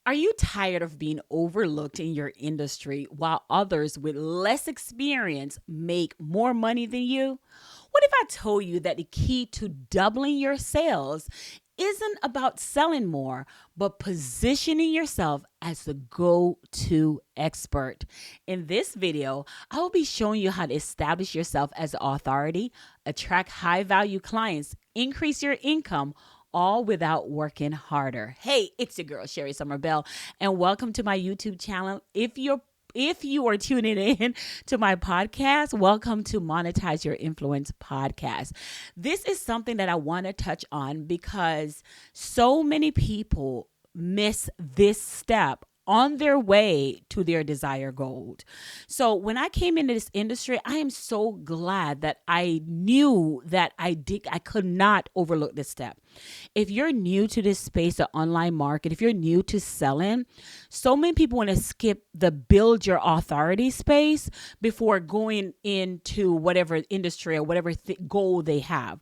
Are you tired of being overlooked in your industry while others with less experience make more money than you? What if I told you that the key to doubling your sales isn't about selling more, but positioning yourself as the go to expert? In this video, I will be showing you how to establish yourself as an authority, attract high value clients, increase your income, all without working harder. Hey, it's your girl Sherry Summer-Bell, and welcome to my YouTube channel. If you are tuning in to my podcast, welcome to Monetize Your Influence podcast. This is something that I want to touch on because so many people miss this step on their way to their desired goal. So when I came into this industry, I am so glad that I knew that I could not overlook this step. If you're new to this space, the online market, if you're new to selling, so many people want to skip the build your authority space before going into whatever industry or whatever goal they have.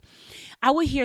I would hear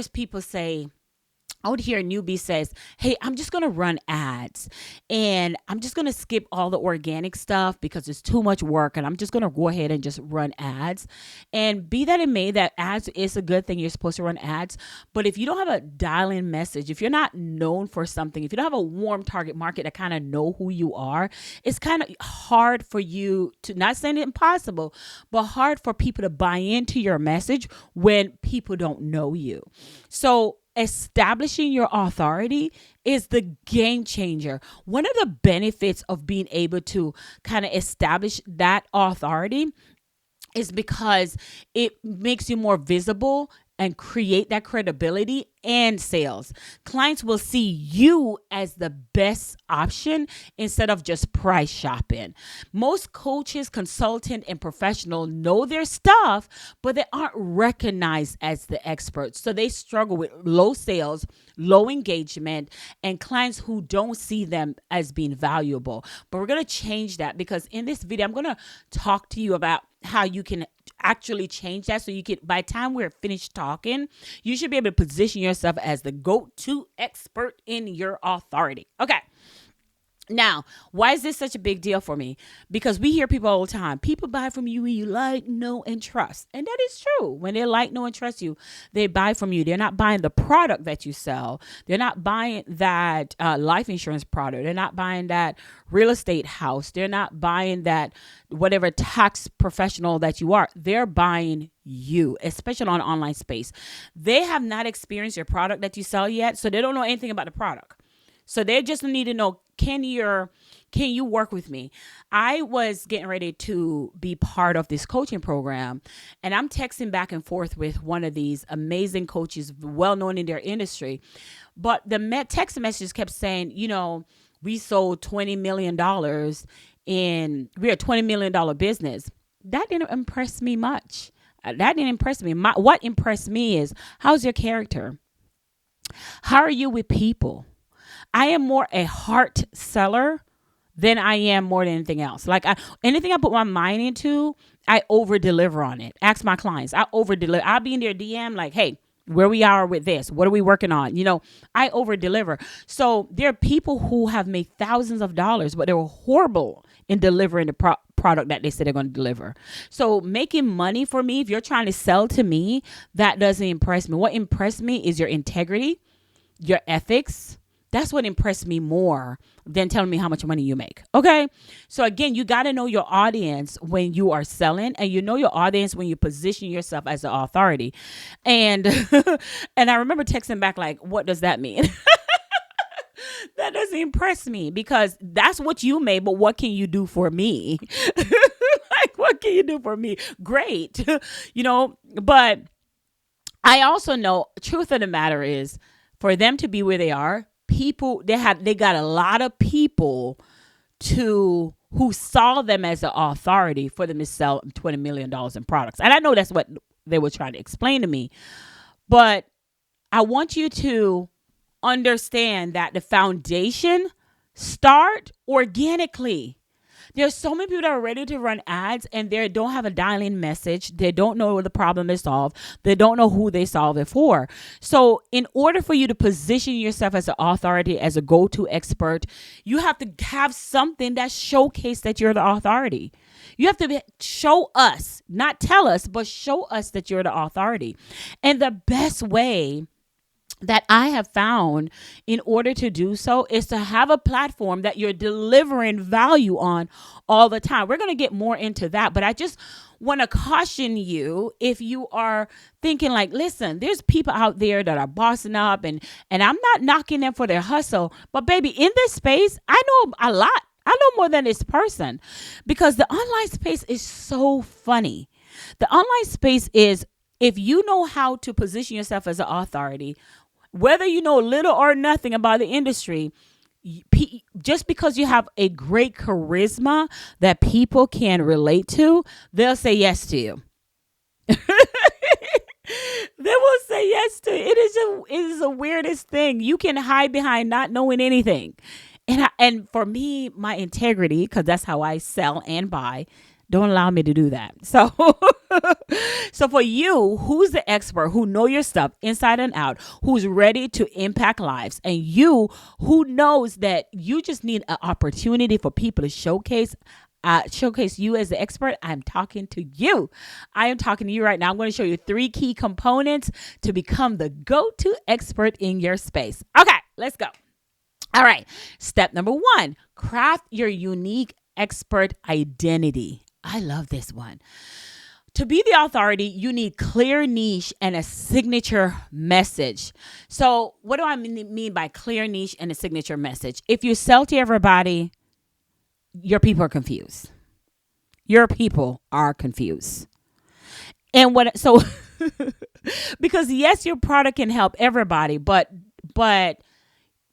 a newbie says, hey, I'm just going to run ads and I'm just going to skip all the organic stuff because it's too much work. And I'm just going to go ahead and just run ads. And be that it may, that ads is a good thing. You're supposed to run ads. But if you don't have a dial-in message, if you're not known for something, if you don't have a warm target market that kind of know who you are, it's kind of hard for you to, not saying it impossible, but hard for people to buy into your message when people don't know you. So establishing your authority is the game changer. One of the benefits of being able to kind of establish that authority is because it makes you more visible and create that credibility and sales. Clients will see you as the best option instead of just price shopping. Most coaches, consultant, and professional know their stuff, but they aren't recognized as the experts. So they struggle with low sales, low engagement, and clients who don't see them as being valuable. But we're going to change that because in this video, I'm going to talk to you about how you can actually change that. So you can, by the time we're finished talking, you should be able to position yourself as the go-to expert in your authority. Okay. Now, why is this such a big deal for me? Because we hear people all the time. People buy from you when you like, know, and trust. And that is true. When they like, know, and trust you, they buy from you. They're not buying the product that you sell. They're not buying that life insurance product. They're not buying that real estate house. They're not buying that whatever tax professional that you are. They're buying you, especially on online space. They have not experienced your product that you sell yet, so they don't know anything about the product. So they just need to know, can you work with me? I was getting ready to be part of this coaching program, and I'm texting back and forth with one of these amazing coaches, well known in their industry. But the text messages kept saying, we sold $20 million we're a $20 million business. That didn't impress me much. That didn't impress me. What impressed me is, how's your character? How are you with people? I am more a heart seller than I am more than anything else. Like anything I put my mind into, I over deliver on it. Ask my clients. I over deliver. I'll be in their DM like, hey, where we are with this. What are we working on? I over deliver. So there are people who have made thousands of dollars, but they were horrible in delivering the product that they said they're going to deliver. So making money for me, if you're trying to sell to me, that doesn't impress me. What impressed me is your integrity, your ethics. That's what impressed me more than telling me how much money you make. Okay. So again, you got to know your audience when you are selling, and you know your audience when you position yourself as the authority. And, and I remember texting back like, what does that mean? That doesn't impress me because that's what you made, but what can you do for me? Like, what can you do for me? Great. But I also know truth of the matter is for them to be where they are, they got a lot of people who saw them as an authority for them to sell $20 million in products. And I know that's what they were trying to explain to me. But I want you to understand that the foundation start organically. There's so many people that are ready to run ads and they don't have a dialing message. They don't know the problem is solved. They don't know who they solve it for. So in order for you to position yourself as an authority, as a go-to expert, you have to have something that showcase that you're the authority. You have to show us, not tell us, but show us that you're the authority. And the best way that I have found in order to do so is to have a platform that you're delivering value on all the time. We're going to get more into that, but I just want to caution you if you are thinking like, listen, there's people out there that are bossing up and I'm not knocking them for their hustle, but baby, in this space, I know a lot. I know more than this person because the online space is so funny. The online space is if you know how to position yourself as an authority, whether you know little or nothing about the industry, just because you have a great charisma that people can relate to, they'll say yes to you. They will say yes to it. It is the weirdest thing. You can hide behind not knowing anything. And for me, my integrity, because that's how I sell and buy, don't allow me to do that. So, so for you, who's the expert, who know your stuff inside and out, who's ready to impact lives, and you who knows that you just need an opportunity for people to showcase you as the expert, I'm talking to you. I am talking to you right now. I'm going to show you 3 key components to become the go-to expert in your space. Okay, let's go. All right. Step number 1, craft your unique expert identity. I love this one. To be the authority, you need clear niche and a signature message. So what do I mean by clear niche and a signature message? If you sell to everybody, your people are confused. Your people are confused. And because yes, your product can help everybody, but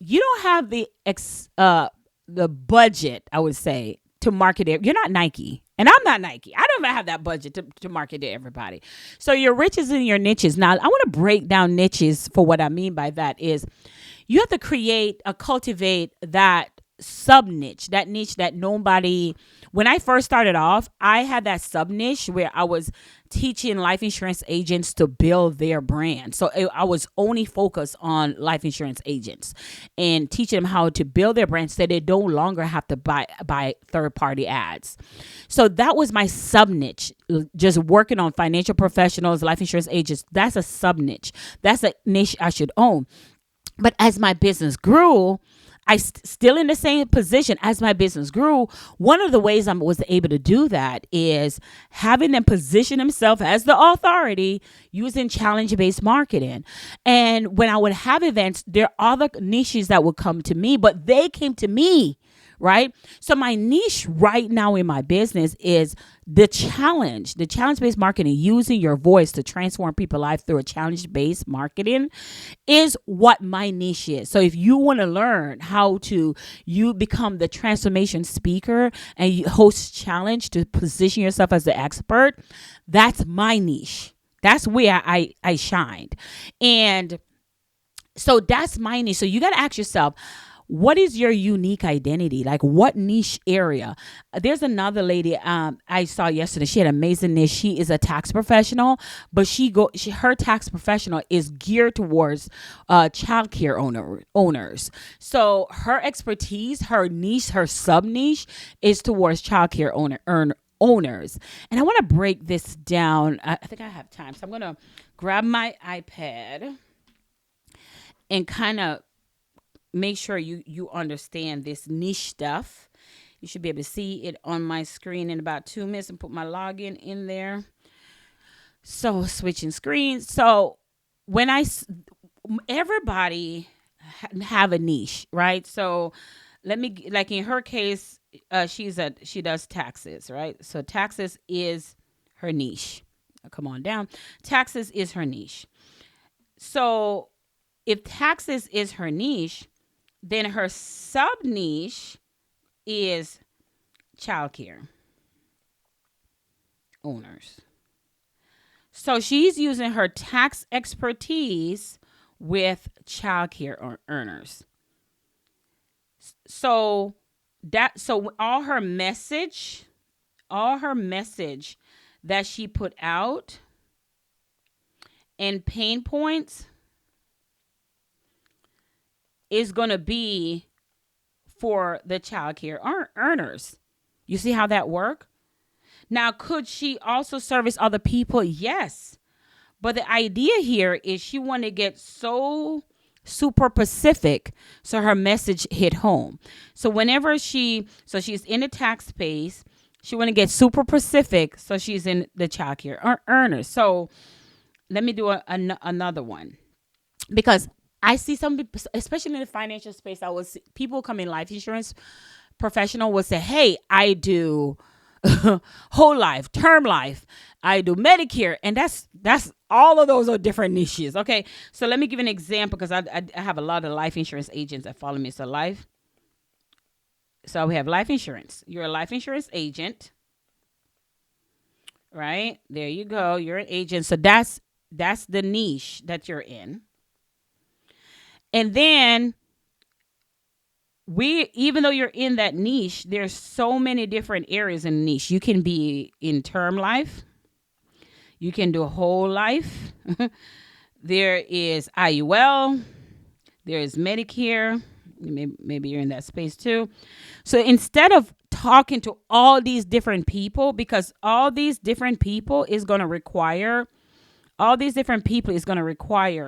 you don't have the budget, I would say, to market it. You're not Nike. And I'm not Nike. I don't even have that budget to market to everybody. So your riches and your niches. Now, I want to break down niches. For what I mean by that is you have to cultivate that sub niche, that niche that nobody, when I first started off, I had that sub niche where I was teaching life insurance agents to build their brand. So I was only focused on life insurance agents and teaching them how to build their brand so they no longer have to buy third-party ads. So that was my sub niche, just working on financial professionals, life insurance agents. That's a sub niche. That's a niche I should own. But as my business grew, still in the same position as my business grew. One of the ways I was able to do that is having them position themselves as the authority using challenge-based marketing. And when I would have events, there are other niches that would come to me, but they came to me, right? So my niche right now in my business is the challenge-based marketing, using your voice to transform people's life through a challenge-based marketing is what my niche is. So if you want to learn how to you become the transformation speaker and you host challenge to position yourself as the expert, that's my niche. That's where I shined. And so that's my niche. So you got to ask yourself, what is your unique identity? Like what niche area? There's another lady I saw yesterday. She had an amazing niche. She is a tax professional, but her tax professional is geared towards childcare owners. So her expertise, her niche, her sub niche is towards childcare owners. And I want to break this down. I think I have time, so I'm going to grab my iPad and kind of make sure you understand this niche stuff. You should be able to see it on my screen in about 2 minutes and put my login in there. So switching screens. So everybody have a niche, right? So let me, like in her case, she does taxes, right? So taxes is her niche. Come on down. Taxes is her niche. So if taxes is her niche, then her sub niche is childcare owners. So she's using her tax expertise with childcare earners. So That so all her message that she put out and pain points is going to be for the child care earners. You see how that work? Now, could she also service other people? Yes. But the idea here is she want to get so super specific so her message hit home. So whenever she's in the tax space, she want to get super specific so she's in the child care earners. So let me do another one because I see some people, especially in the financial space, I was people come in life insurance professional will say, "Hey, I do whole life, term life, I do Medicare," and that's all of those are different niches. Okay, so let me give an example because I have a lot of life insurance agents that follow me. So we have life insurance. You're a life insurance agent, right? There you go. You're an agent. So that's the niche that you're in. And then even though you're in that niche, there's so many different areas in the niche. You can be in term life, you can do whole life. There is IUL, there is Medicare. Maybe you're in that space too. So instead of talking to all these different people, because all these different people is going to require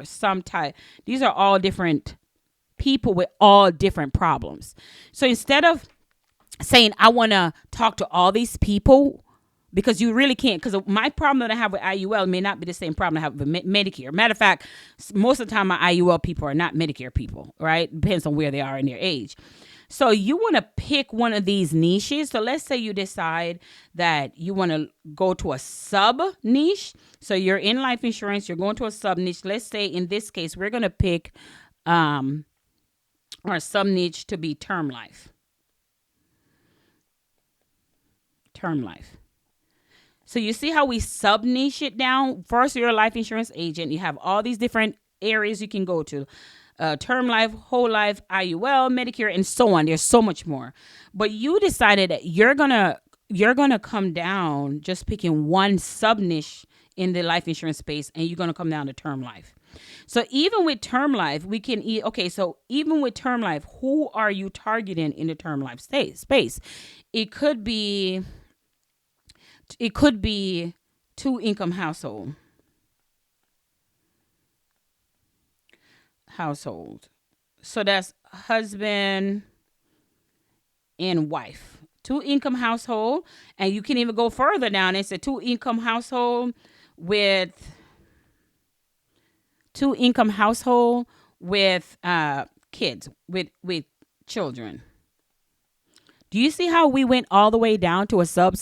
some type. These are all different people with all different problems. So instead of saying, I want to talk to all these people, because you really can't, because my problem that I have with IUL may not be the same problem I have with Medicare. Matter of fact, most of the time my IUL people are not Medicare people, right? Depends on where they are in their age. So you want to pick one of these niches. So let's say you decide that you want to go to a sub niche. So you're in life insurance, you're going to a sub niche. Let's say in this case, we're going to pick our sub niche to be term life. Term life. So you see how we sub niche it down? First, you're a life insurance agent. You have all these different areas you can go to. Term life, whole life, IUL, Medicare, and so on. There's so much more. But you decided that you're gonna come down just picking one sub niche in the life insurance space, and you're gonna come down to term life. So even with term life, we can so even with term life, who are you targeting in the term life space? It could be two income household. So that's husband and wife. Two income household, and you can even go further down. It's a two income household with kids with children. Do you see how we went all the way down to a sub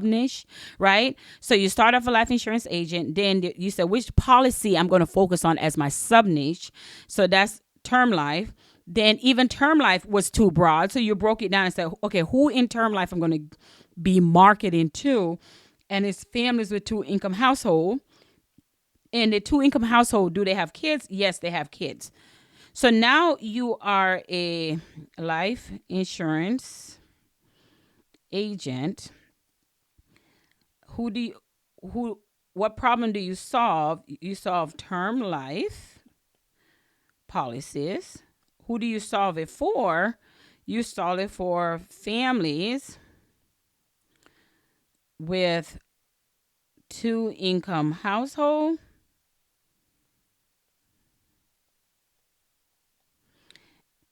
niche, right? So you start off a life insurance agent, then you said which policy I'm going to focus on as my sub niche. So that's term life. Then even term life was too broad, so you broke it down and said, okay, who in term life I'm going to be marketing to, and it's families with two income household. And the two income household, do they have kids? Yes, they have kids. So now you are a life insurance agent. What problem do you solve? You solve term life policies. Who do you solve it for? You solve it for families with two income household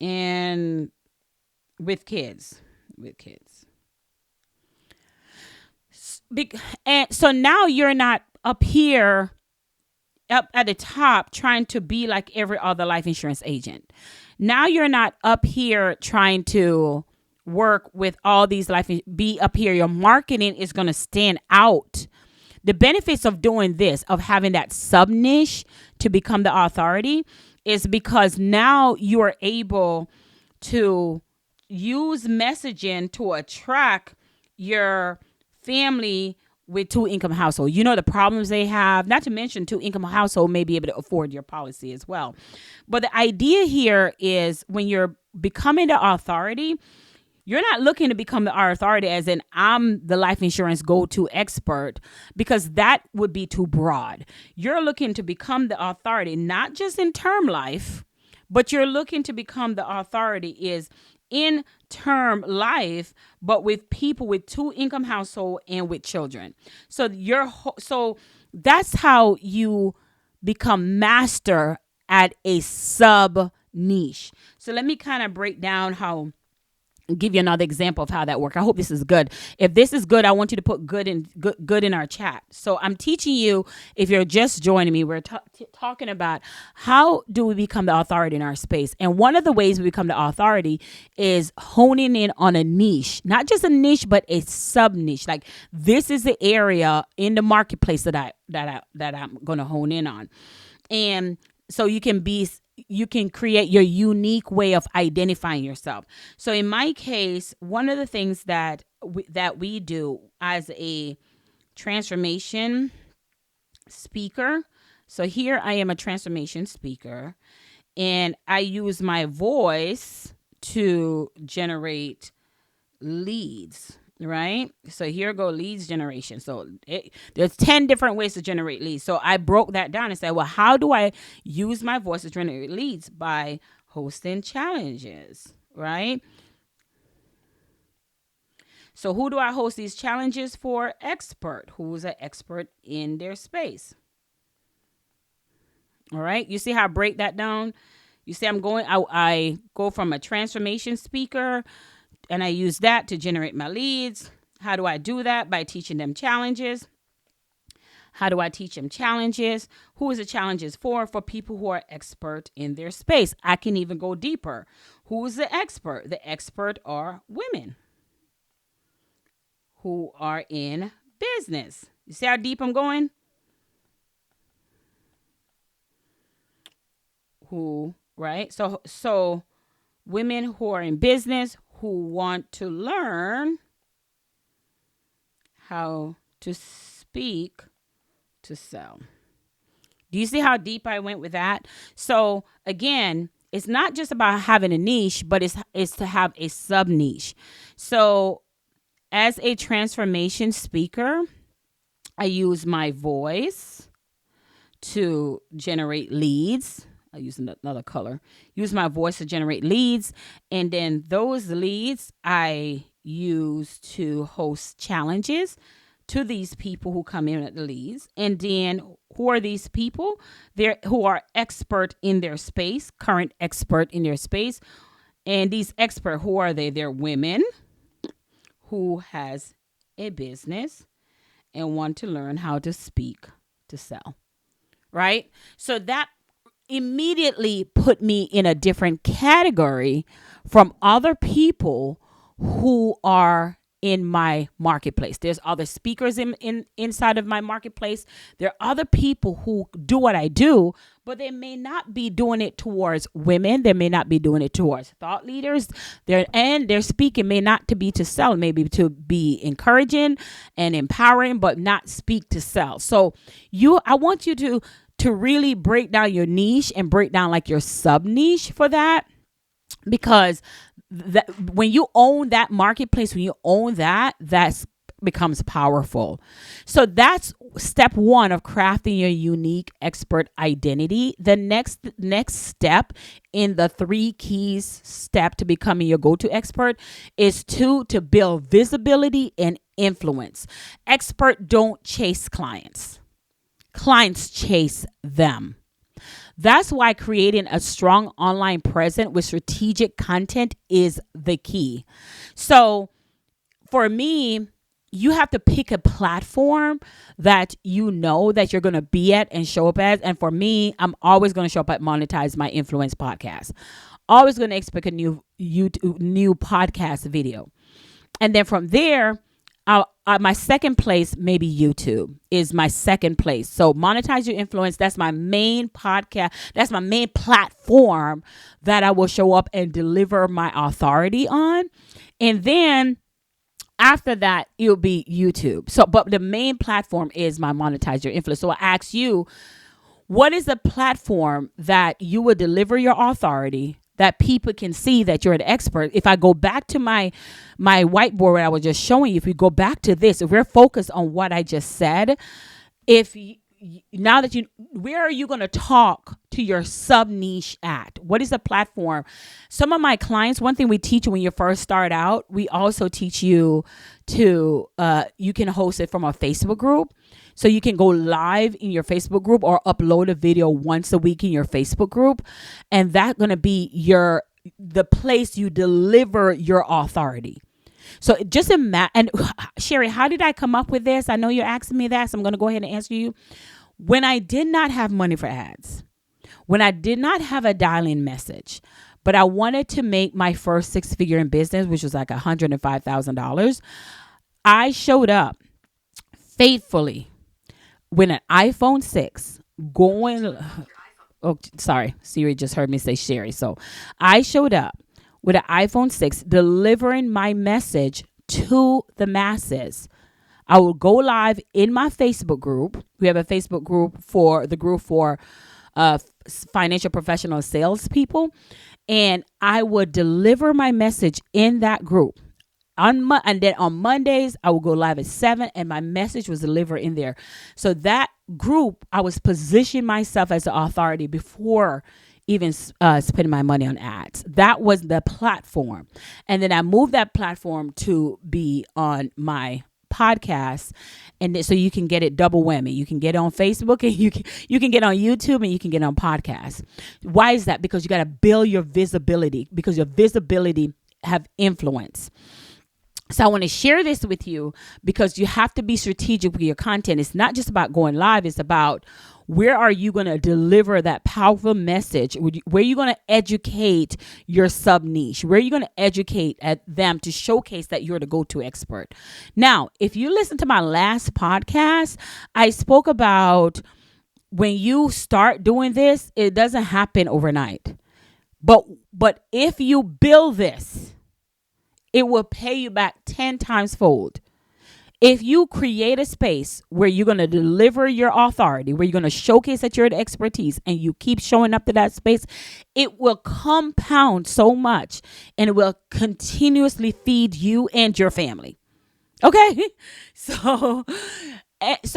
and with kids. And so now you're not up here up at the top trying to be like every other life insurance agent. Now you're not up here trying to work with all these be up here. Your marketing is going to stand out. The benefits of doing this, of having that sub niche to become the authority, is because now you are able to use messaging to attract your family with two income household. You know the problems they have, not to mention two income household may be able to afford your policy as well. But the idea here is when you're becoming the authority, You're not looking to become our authority as in I'm the life insurance go-to expert, because that would be too broad. You're looking to become the authority, not just in term life, but you're looking to become the authority is in term life, but with people with two income household and with children. So that's how you become master at a sub niche. So let me kind of break down how give you another example of how that works. I hope this is good. If this is good, I want you to put good in our chat. So I'm teaching you, if you're just joining me, we're talking about how do we become the authority in our space. And one of the ways we become the authority is honing in on a niche, not just a niche, but a sub niche. Like this is the area in the marketplace that I'm going to hone in on. And so you can create your unique way of identifying yourself. So in my case, one of the things that we do as a transformation speaker. So here I am a transformation speaker, and I use my voice to generate leads, right? So here go leads generation. So there's 10 different ways to generate leads. So I broke that down and said, well, how do I use my voice to generate leads? By hosting challenges, right? So who do I host these challenges for? Expert, who's an expert in their space. All right. You see how I break that down? You see I go from a transformation speaker, and I use that to generate my leads. How do I do that? By teaching them challenges. How do I teach them challenges? Who is the challenges for? For people who are expert in their space. I can even go deeper. Who is the expert? The expert are women who are in business. You see how deep I'm going? Right? So women who are in business, who want to learn how to speak to sell. Do you see how deep I went with that? So again, it's not just about having a niche, but it's to have a sub niche. So as a transformation speaker, I use my voice to generate leads. I use another color. Use my voice to generate leads. And then those leads I use to host challenges to these people who come in at the leads. And then who are these people? They're who are expert in their space, current expert in their space. And these expert, who are they? They're women who has a business and want to learn how to speak to sell. Right? So that immediately put me in a different category from other people who are in my marketplace. There's other speakers inside of my marketplace. There are other people who do what I do, but they may not be doing it towards women. They may not be doing it towards thought leaders. Their speaking may not to be to sell, maybe to be encouraging and empowering, but not speak to sell. So I want you to really break down your niche and break down like your sub niche for that, because when you own that marketplace, when you own that becomes powerful. So that's step one of crafting your unique expert identity. The next step in the 3 keys step to becoming your go-to expert is to build visibility and influence. Expert don't chase clients. Clients chase them. That's why creating a strong online presence with strategic content is the key. So for me, you have to pick a platform that you know that you're going to be at and show up as. And for me, I'm always going to show up at Monetize My Influence podcast. Always going to expect a new podcast video. And then from there, my second place, maybe YouTube is my second place. So Monetize Your Influence, that's my main podcast. That's my main platform that I will show up and deliver my authority on. And then after that, it'll be YouTube. So, but the main platform is my Monetize Your Influence. So I ask you, what is the platform that you will deliver your authority, that people can see that you're an expert. If I go back to my whiteboard where I was just showing you, if we go back to this, if we're focused on what I just said, if you, now that you, where are you going to talk to your sub niche at? What is the platform? Some of my clients, one thing we teach when you first start out, we also teach you to, you can host it from a Facebook group. So you can go live in your Facebook group or upload a video once a week in your Facebook group. And that's going to be the place you deliver your authority. So just imagine, and Sherry, how did I come up with this? I know you're asking me that, so I'm going to go ahead and answer you. When I did not have money for ads, when I did not have a dial-in message, but I wanted to make my first 6-figure in business, which was like $105,000, I showed up faithfully with an iPhone 6 going, oh, sorry, Siri just heard me say Sherry. So I showed up with an iPhone 6 delivering my message to the masses. I will go live in my Facebook group. We have a Facebook group for financial professional salespeople, and I would deliver my message in that group. And then on Mondays, I will go live at 7, and my message was delivered in there. So that group, I was positioning myself as the authority before even spending my money on ads. That was the platform. And then I moved that platform to be on my podcast, and so you can get it double whammy. You can get it on Facebook, and you can get on YouTube, and you can get on podcasts. Why is that? Because you got to build your visibility, because your visibility have influence. So I want to share this with you because you have to be strategic with your content. It's not just about going live. It's about where are you going to deliver that powerful message? Where are you going to educate your sub niche? Where are you going to educate at them to showcase that you're the go-to expert? Now, if you listen to my last podcast, I spoke about when you start doing this, it doesn't happen overnight. But if you build this, it will pay you back 10 times fold. If you create a space where you're going to deliver your authority, where you're going to showcase that you're the expertise, and you keep showing up to that space, it will compound so much, and it will continuously feed you and your family. Okay? So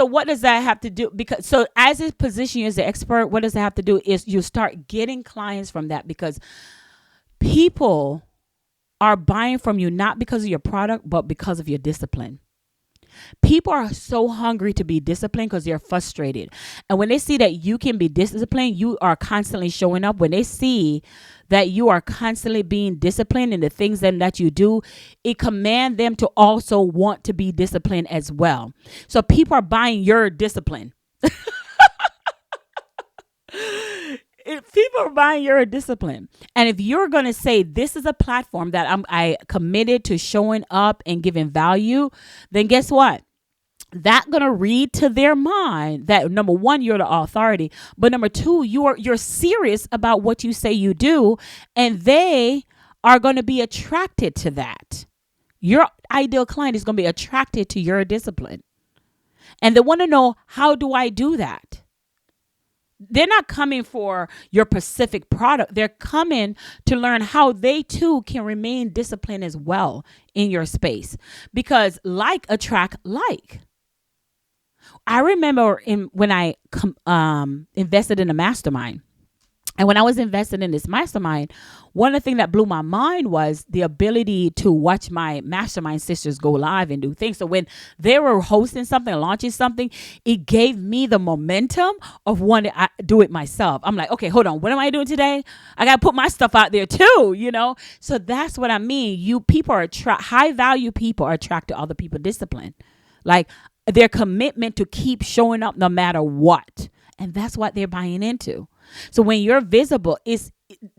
what does that have to do? So as it positions you as the expert, what does that have to do is you start getting clients from that, because people are buying from you not because of your product, but because of your discipline. People are so hungry to be disciplined because they're frustrated. And when they see that you can be disciplined, you are constantly showing up. When they see that you are constantly being disciplined in the things that you do, it commands them to also want to be disciplined as well. So people are buying your discipline. If people are buying your discipline, and if you're going to say this is a platform that I committed to showing up and giving value, then guess what? That's going to read to their mind that, number one, you're the authority, but number two, you're serious about what you say you do, and they are going to be attracted to that. Your ideal client is going to be attracted to your discipline, and they want to know, how do I do that? They're not coming for your specific product. They're coming to learn how they too can remain disciplined as well in your space, because like attract like. I remember when I invested in a mastermind. And when I was invested in this mastermind, one of the things that blew my mind was the ability to watch my mastermind sisters go live and do things. So when they were hosting something, launching something, it gave me the momentum of wanting to do it myself. I'm like, okay, hold on. What am I doing today? I got to put my stuff out there too, you know? So that's what I mean. People are high value people are attracted to other people's discipline. Like their commitment to keep showing up no matter what. And that's what they're buying into. So when you're visible,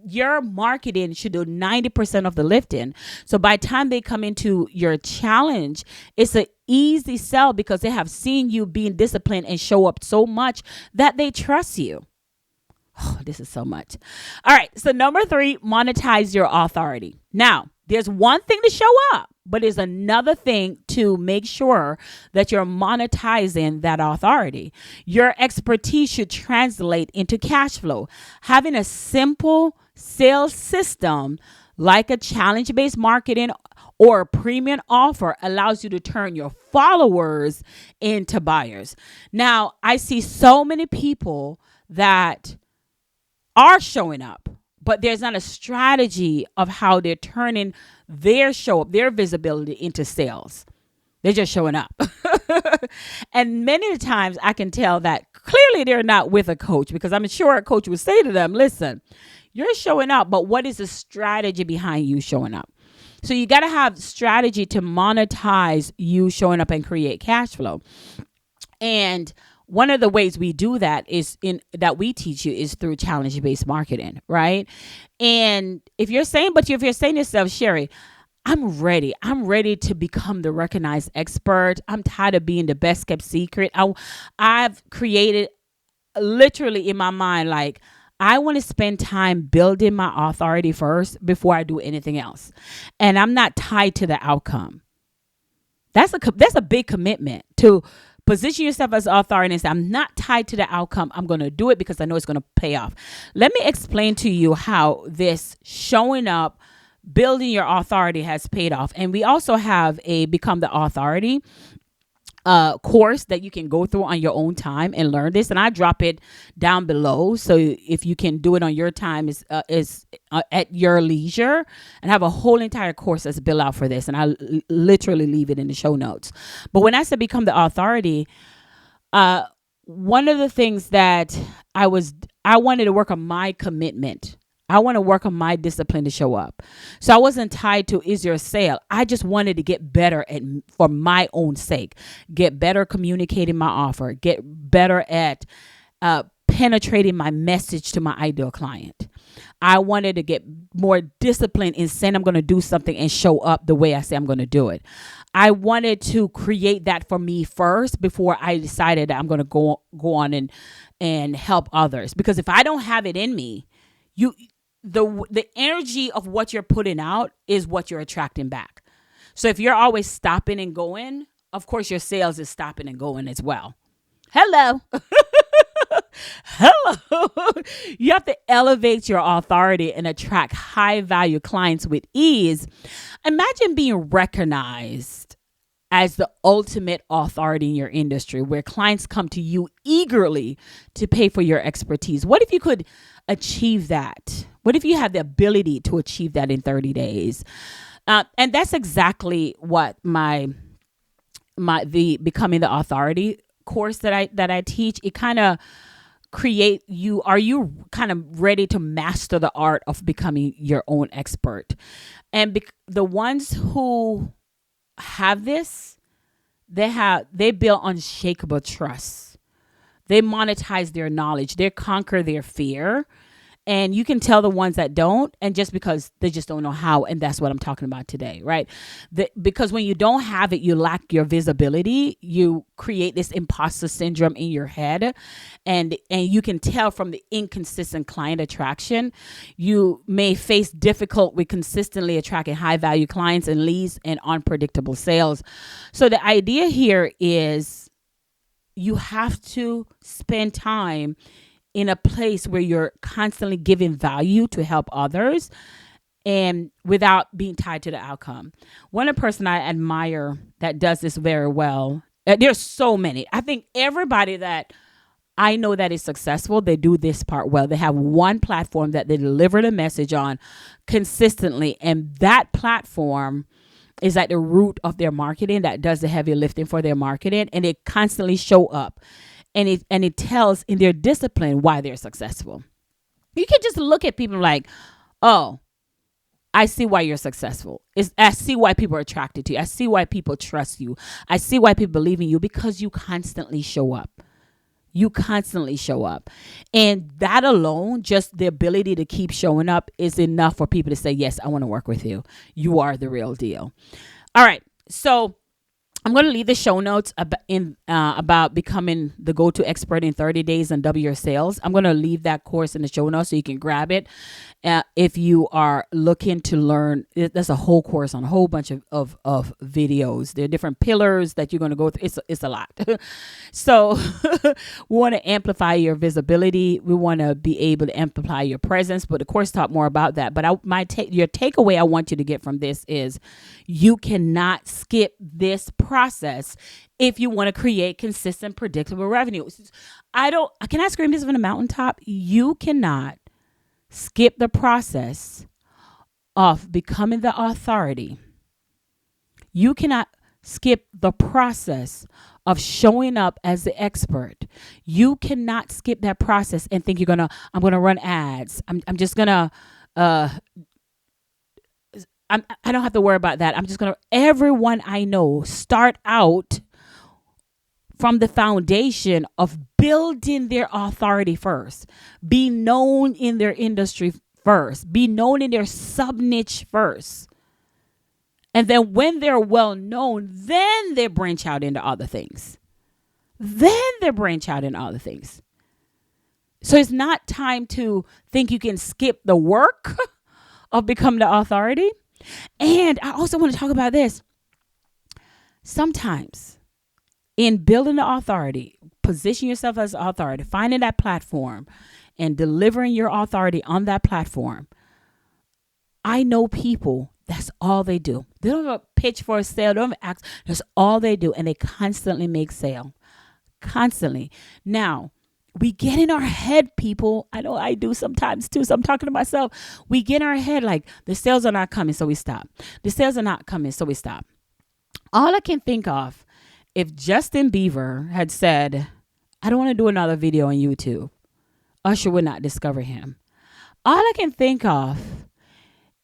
your marketing should do 90% of the lifting. So by the time they come into your challenge, it's an easy sell because they have seen you being disciplined and show up so much that they trust you. Oh, this is so much. All right. So number 3, monetize your authority. Now, there's one thing to show up, but there's another thing to make sure that you're monetizing that authority. Your expertise should translate into cash flow. Having a simple sales system like a challenge-based marketing or a premium offer allows you to turn your followers into buyers. Now, I see so many people that are showing up, but there's not a strategy of how they're turning their show up, their visibility into sales. They're just showing up. And many times I can tell that clearly they're not with a coach, because I'm sure a coach would say to them, listen, you're showing up, but what is the strategy behind you showing up? So you got to have strategy to monetize you showing up and create cash flow. And one of the ways we do that is that we teach you is through challenge-based marketing, right? And if you're saying to yourself, Sherry, I'm ready. I'm ready to become the recognized expert. I'm tired of being the best kept secret. I've created literally in my mind, like, I want to spend time building my authority first before I do anything else. And I'm not tied to the outcome. That's a big commitment to position yourself as authority and say, I'm not tied to the outcome. I'm going to do it because I know it's going to pay off. Let me explain to you how this showing up, building your authority has paid off. And we also have a Become the Authority course that you can go through on your own time and learn this. And I drop it down below. So if you can do it on your time, is at your leisure, and have a whole entire course that's built out for this. And literally leave it in the show notes. But when I said Become the Authority, one of the things that I wanted to work on my commitment. I want to work on my discipline to show up. So I wasn't tied to, is there a sale? I just wanted to get better for my own sake, get better communicating my offer, get better at penetrating my message to my ideal client. I wanted to get more disciplined in saying I'm going to do something and show up the way I say I'm going to do it. I wanted to create that for me first before I decided that I'm going to go on and help others. Because if I don't have it in me, the energy of what you're putting out is what you're attracting back. So if you're always stopping and going, of course your sales is stopping and going as well. Hello. Hello. You have to elevate your authority and attract high value clients with ease. Imagine being recognized as the ultimate authority in your industry, where clients come to you eagerly to pay for your expertise. What if you could achieve that? What if you had the ability to achieve that in 30 days? And that's exactly what the Becoming the Authority course that I teach. It kind of create you. Are you kind of ready to master the art of becoming your own expert? And the ones who have this, they build unshakable trust. They monetize their knowledge. They conquer their fear. And you can tell the ones that don't, and just because they just don't know how. And that's what I'm talking about today, right? Because when you don't have it, you lack your visibility. You create this imposter syndrome in your head. And you can tell from the inconsistent client attraction. You may face difficult with consistently attracting high value clients and leads and unpredictable sales. So the idea here is you have to spend time in a place where you're constantly giving value to help others and without being tied to the outcome. One person I admire that does this very well, there's so many. I think everybody that I know that is successful, they do this part well. They have one platform that they deliver the message on consistently, and that platform is at the root of their marketing that does the heavy lifting for their marketing, and they constantly show up. And it tells in their discipline why they're successful. You can just look at people like, oh, I see why you're successful. I see why people are attracted to you. I see why people trust you. I see why people believe in you, because you constantly show up. You constantly show up. And that alone, just the ability to keep showing up, is enough for people to say, yes, I want to work with you. You are the real deal. All right. So I'm going to leave the show notes about becoming the go-to expert in 30 days and double your sales. I'm going to leave that course in the show notes so you can grab it. If you are looking to learn, that's a whole course on a whole bunch of videos. There are different pillars that you're going to go through. It's a lot. So we want to amplify your visibility. We want to be able to amplify your presence, but the course talk more about that. But your takeaway I want you to get from this is you cannot skip this process if you want to create consistent, predictable revenue. Can I scream this from the mountaintop? You cannot skip the process of becoming the authority. You cannot skip the process of showing up as the expert. You cannot skip that process and think I'm gonna run ads. I'm just gonna I don't have to worry about that. Everyone I know start out from the foundation of building their authority first. Be known in their industry first. Be known in their sub niche first. And then when they're well known, then they branch out into other things. So it's not time to think you can skip the work of becoming the authority. And I also want to talk about this. Sometimes in building the authority, position yourself as authority, finding that platform and delivering your authority on that platform. I know people, that's all they do. They don't have a pitch for a sale. They don't have ask. That's all they do. And they constantly make sale. Constantly. Now, we get in our head, people. I know I do sometimes too. So I'm talking to myself. We get in our head like the sales are not coming, so we stop. The sales are not coming, so we stop. All I can think of, if Justin Bieber had said, I don't want to do another video on YouTube, Usher would not discover him. All I can think of,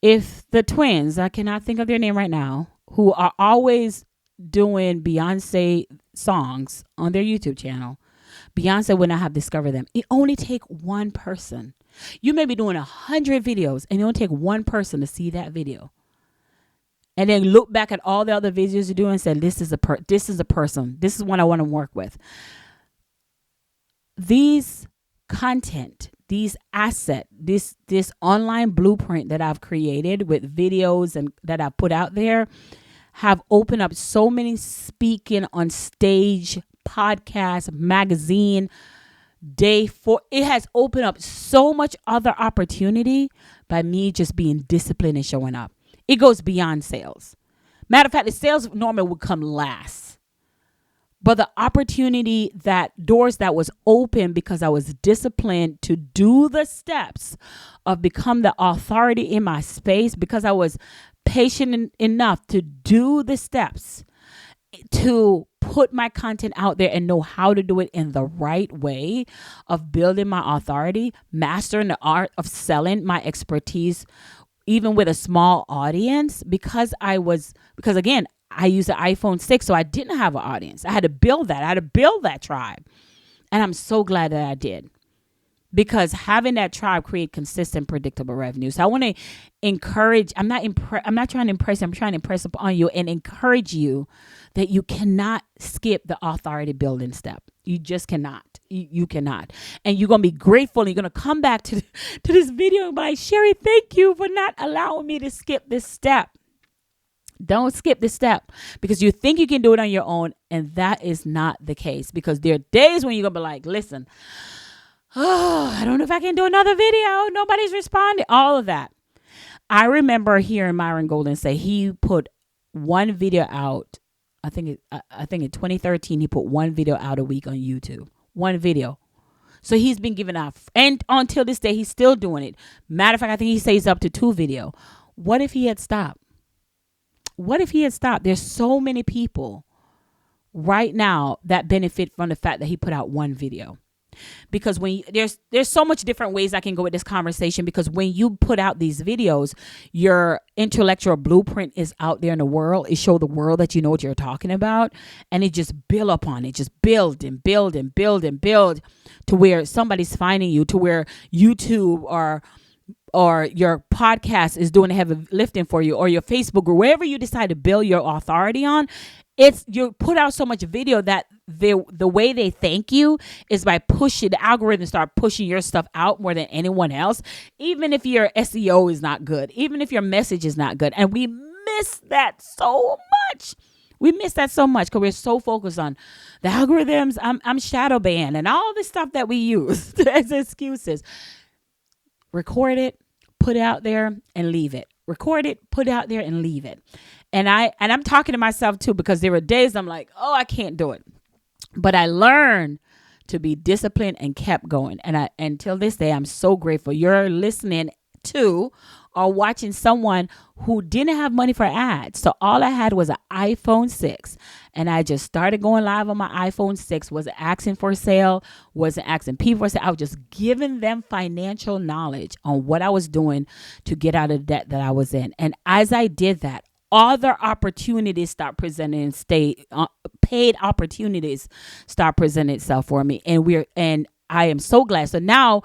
if the twins, I cannot think of their name right now, who are always doing Beyonce songs on their YouTube channel, Beyonce would not have discovered them. It only take one person. You may be doing 100 videos and it only take one person to see that video. And then look back at all the other videos you do and say, this is a person. This is one I want to work with. These content, these asset, this online blueprint that I've created with videos and that I've put out there have opened up so many speaking on stage, podcast, magazine, day 4. It has opened up so much other opportunity by me just being disciplined and showing up. It goes beyond sales. Matter of fact, the sales normally would come last. But the opportunity, doors that was open because I was disciplined to do the steps of become the authority in my space, because I was patient enough to do the steps to put my content out there and know how to do it in the right way of building my authority, mastering the art of selling my expertise, even with a small audience, because again, I use the iPhone 6, so I didn't have an audience. I had to build that tribe. And I'm so glad that I did. Because having that tribe create consistent, predictable revenue. So I want to encourage, I'm not trying to impress you, I'm trying to impress upon you and encourage you that you cannot skip the authority building step. You just cannot. You cannot. And you're going to be grateful. And you're going to come back to this video and be like, Sherry, thank you for not allowing me to skip this step. Don't skip this step because you think you can do it on your own. And that is not the case, because there are days when you're going to be like, listen, I don't know if I can do another video. Nobody's responding. All of that. I remember hearing Myron Golden say he put one video out. I think in 2013, he put one video out a week on YouTube. One video. So he's been giving out. And until this day, he's still doing it. Matter of fact, I think he says up to 2 video. What if he had stopped? There's so many people right now that benefit from the fact that he put out one video. Because when there's so much different ways I can go with this conversation, because when you put out these videos, your intellectual blueprint is out there in the world. It shows the world that you know what you're talking about, and it just build upon it, just build and build and build and build to where somebody's finding you, to where YouTube or your podcast is doing the heavy lifting for you, or your Facebook, or wherever you decide to build your authority on. It's you put out so much video that the way they thank you is by pushing the algorithm, start pushing your stuff out more than anyone else, even if your SEO is not good, even if your message is not good. And we miss that so much. We miss that so much because we're so focused on the algorithms. I'm shadow banned and all this stuff that we use as excuses. Record it, put it out there, and leave it. Record it, put it out there, and leave it. And I'm talking to myself too, because there were days I'm like, oh, I can't do it. But I learned to be disciplined and kept going. And until this day, I'm so grateful. You're listening to or watching someone who didn't have money for ads. So all I had was an iPhone 6. And I just started going live on my iPhone 6. Wasn't asking for sale. Wasn't asking people for sale. I was just giving them financial knowledge on what I was doing to get out of the debt that I was in. And as I did that, other opportunities start presenting, paid opportunities start presenting itself for me. And I am so glad. So now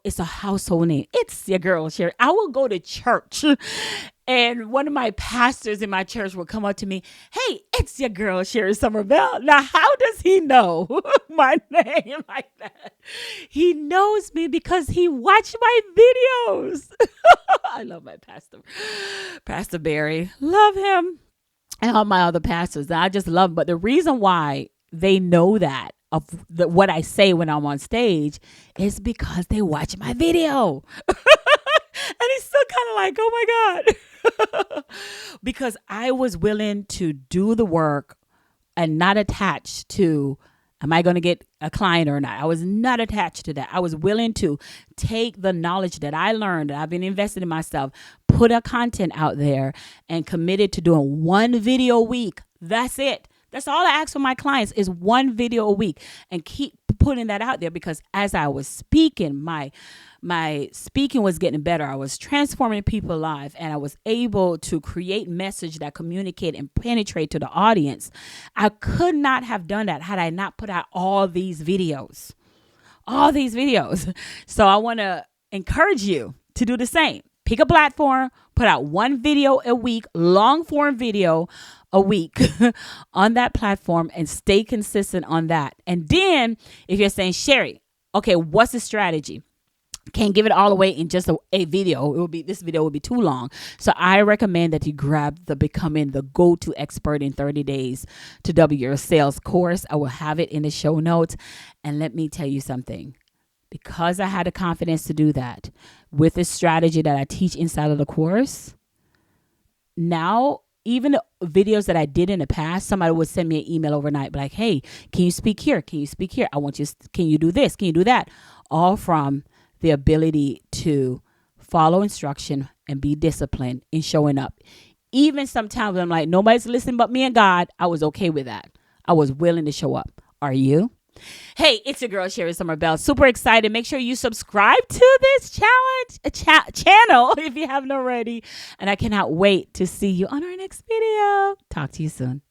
it's a household name. It's your girl, Sherry. I will go to church and one of my pastors in my church will come up to me. Hey, it's your girl, Sherry Somerville. Now, how does he know my name like that? He knows me because he watched my videos. I love my pastor, Pastor Barry. Love him. And all my other pastors. I just love them. But the reason why they know that of what I say when I'm on stage is because they watch my video. And he's still kind of like, oh my God. Because I was willing to do the work and not attached to, am I going to get a client or not? I was not attached to that. I was willing to take the knowledge that I learned, that I've been investing in myself, put a content out there, and committed to doing one video a week. That's it. That's all I ask for my clients is one video a week, and keep putting that out there, because as I was speaking, my speaking was getting better. I was transforming people's lives, and I was able to create message that communicate and penetrate to the audience. I could not have done that had I not put out all these videos. So I want to encourage you to do the same. Pick a platform, put out one video a week, long form video a week on that platform, and stay consistent on that. And then if you're saying, Sherry, okay, what's the strategy? Can't give it all away in just a video. This video will be too long. So I recommend that you grab the Becoming the Go-To Expert in 30 Days to Double Your Sales course. I will have it in the show notes. And let me tell you something. Because I had the confidence to do that with this strategy that I teach inside of the course, now even the videos that I did in the past, somebody would send me an email overnight, like, hey, can you speak here? Can you speak here? Can you do this? Can you do that? All from the ability to follow instruction and be disciplined in showing up. Even sometimes I'm like, nobody's listening but me and God. I was okay with that. I was willing to show up. Are you? Hey, it's your girl, Sherry Somerville. Super excited. Make sure you subscribe to this channel if you haven't already. And I cannot wait to see you on our next video. Talk to you soon.